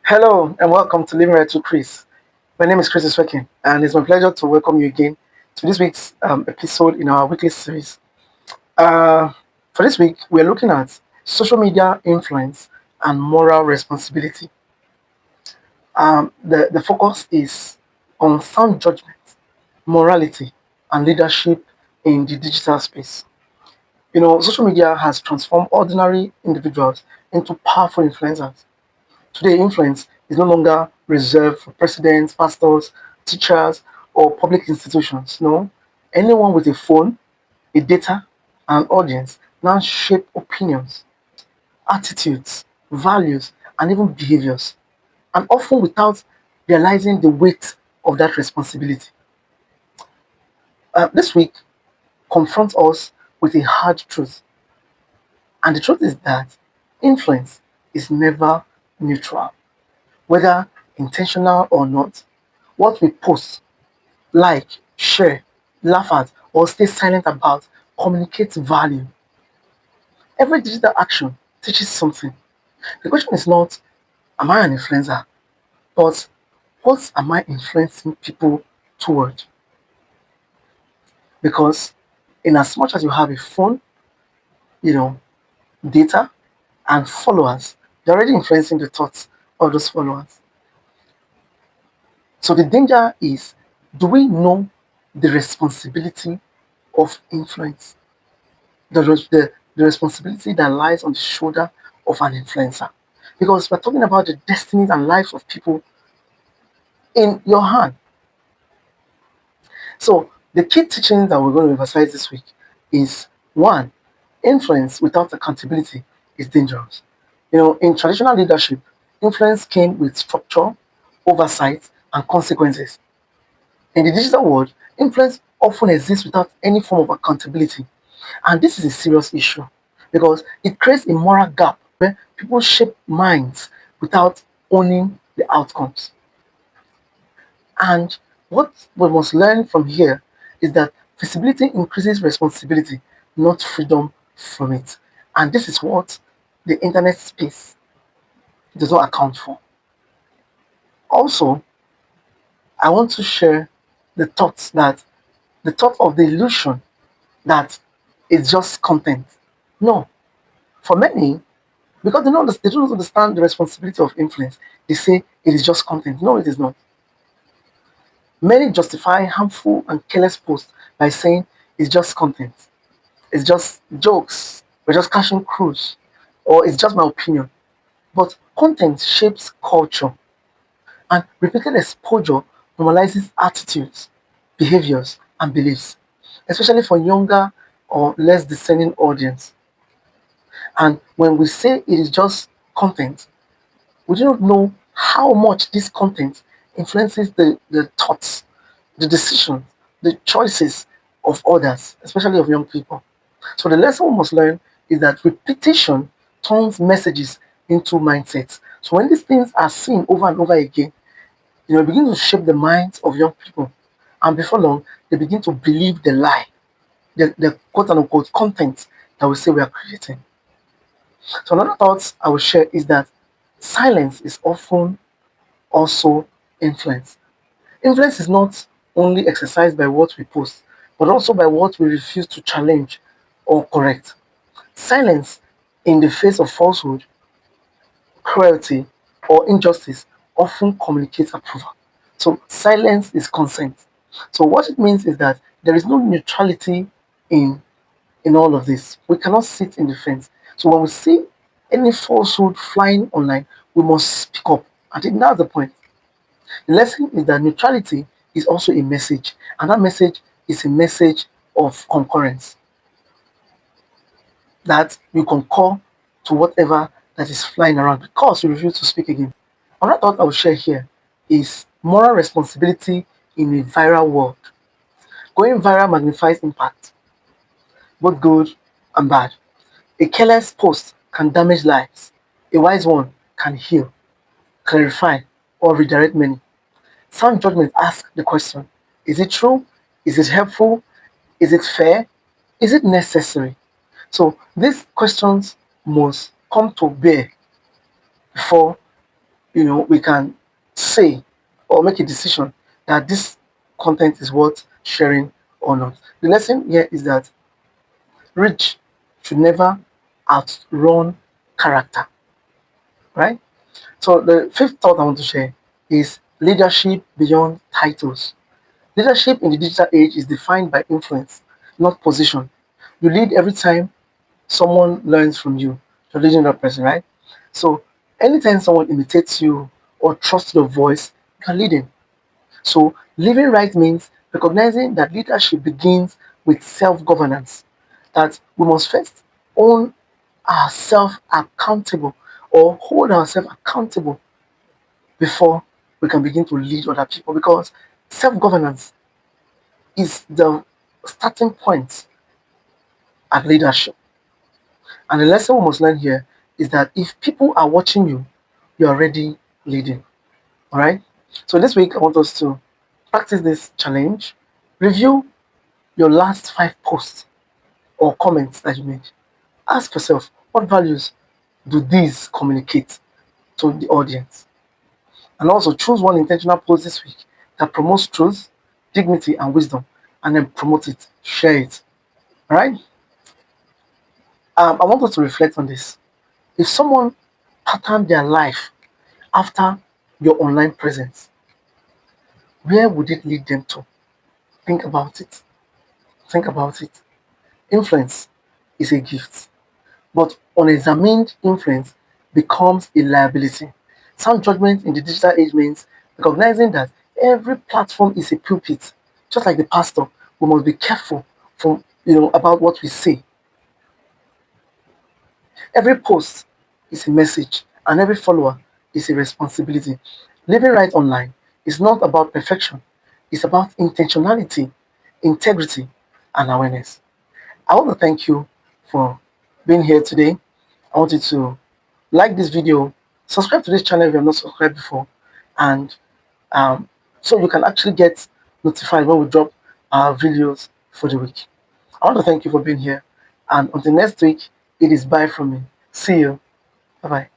Hello and welcome to Living Right to Chris. My name is Chris Iswekin, and it's my pleasure to welcome you again to this week's episode in our weekly series. Uh, for this week, we're looking at social media influence and moral responsibility. The focus is on sound judgment, morality, and leadership in the digital space. Social media has transformed ordinary individuals into powerful influencers. Today, influence is no longer reserved for presidents, pastors, teachers, or public institutions. No, anyone with a phone, a data, and audience now shape opinions, attitudes, values, and even behaviors, and often without realizing the weight of that responsibility. This week confronts us with a hard truth, and the truth is that influence is never neutral, whether intentional or not. What we post, like, share, laugh at, or stay silent about communicates value. Every digital action teaches something. The question is not, am I an influencer? But what am I influencing people toward? Because in as much as you have a phone, you know, data, and followers, you're already influencing the thoughts of those followers. So the danger is, do we know the responsibility of influence? The responsibility that lies on the shoulder of an influencer. Because we're talking about the destinies and lives of people in your hand. So the key teachings that we're going to emphasize this week is one, influence without accountability is dangerous. In traditional leadership, influence came with structure, oversight, and consequences. In the digital world, influence often exists without any form of accountability. And this is a serious issue because it creates a moral gap where people shape minds without owning the outcomes. And what we must learn from here is that visibility increases responsibility, not freedom from it. And this is what the internet space does not account for. Also, I want to share the thought of the illusion that it's just content. No, for many, because they don't understand the responsibility of influence, they say it is just content. No, it is not. Many justify harmful and careless posts by saying it's just content, it's just jokes, we're just cashing cruise, or it's just my opinion. But content shapes culture, and repeated exposure normalizes attitudes, behaviors, and beliefs, especially for younger or less discerning audience. And when we say it is just content, we do not know how much this content influences the thoughts, the decisions, the choices of others, especially of young people. So the lesson we must learn is that repetition turns messages into mindsets. So when these things are seen over and over again, begin to shape the minds of young people. And before long, they begin to believe the lie, the quote unquote content that we say we are creating. So another thought I will share is that silence is often also influence. Influence is not only exercised by what we post, but also by what we refuse to challenge or correct. Silence in the face of falsehood, cruelty, or injustice often communicates approval. So silence is consent. So what it means is that there is no neutrality in all of this. We cannot sit in the fence. So when we see any falsehood flying online, we must speak up. I think that's the point. The lesson is that neutrality is also a message, and that message is a message of concurrence, that you concur to whatever that is flying around because you refuse to speak again. Another thought I will share here is moral responsibility in a viral world. Going viral magnifies impact, both good and bad. A careless post can damage lives, a wise one can heal, clarify, or redirect many. Sound judgment asks the question, is it true? Is it helpful? Is it fair? Is it necessary? So these questions must come to bear before we can say or make a decision that this content is worth sharing or not. The lesson here is that reach should never outrun character, right? So the fifth thought I want to share is leadership beyond titles. Leadership in the digital age is defined by influence, not position. You lead every time someone learns from you. You're leading that person, right? So anytime someone imitates you or trusts your voice, you're leading. So living right means recognizing that leadership begins with self-governance. That we must first own ourselves accountable or hold ourselves accountable before we can begin to lead other people, because self-governance is the starting point at leadership. And the lesson we must learn here is that if people are watching you, you're already leading. All right. So this week I want us to practice this challenge. Review your last 5 posts or comments that you made. Ask yourself, what values do these communicate to the audience? And also choose one intentional post this week that promotes truth, dignity, and wisdom, and then promote it, share it. All right. I want us to reflect on this. If someone patterned their life after your online presence, where would it lead them to? Think about it. Think about it. Influence is a gift, but unexamined influence becomes a liability. Sound judgment in the digital age means recognizing that every platform is a pulpit. Just like the pastor, we must be careful from about what we say. Every post is a message, and every follower is a responsibility. Living right online is not about perfection, it's about intentionality, integrity, and awareness. I want to thank you for being here today. I want you to like this video, subscribe to this channel if you have not subscribed before, and so you can actually get notified when we drop our videos for the week. I want to thank you for being here, and until next week, it is bye from me. See you. Bye bye.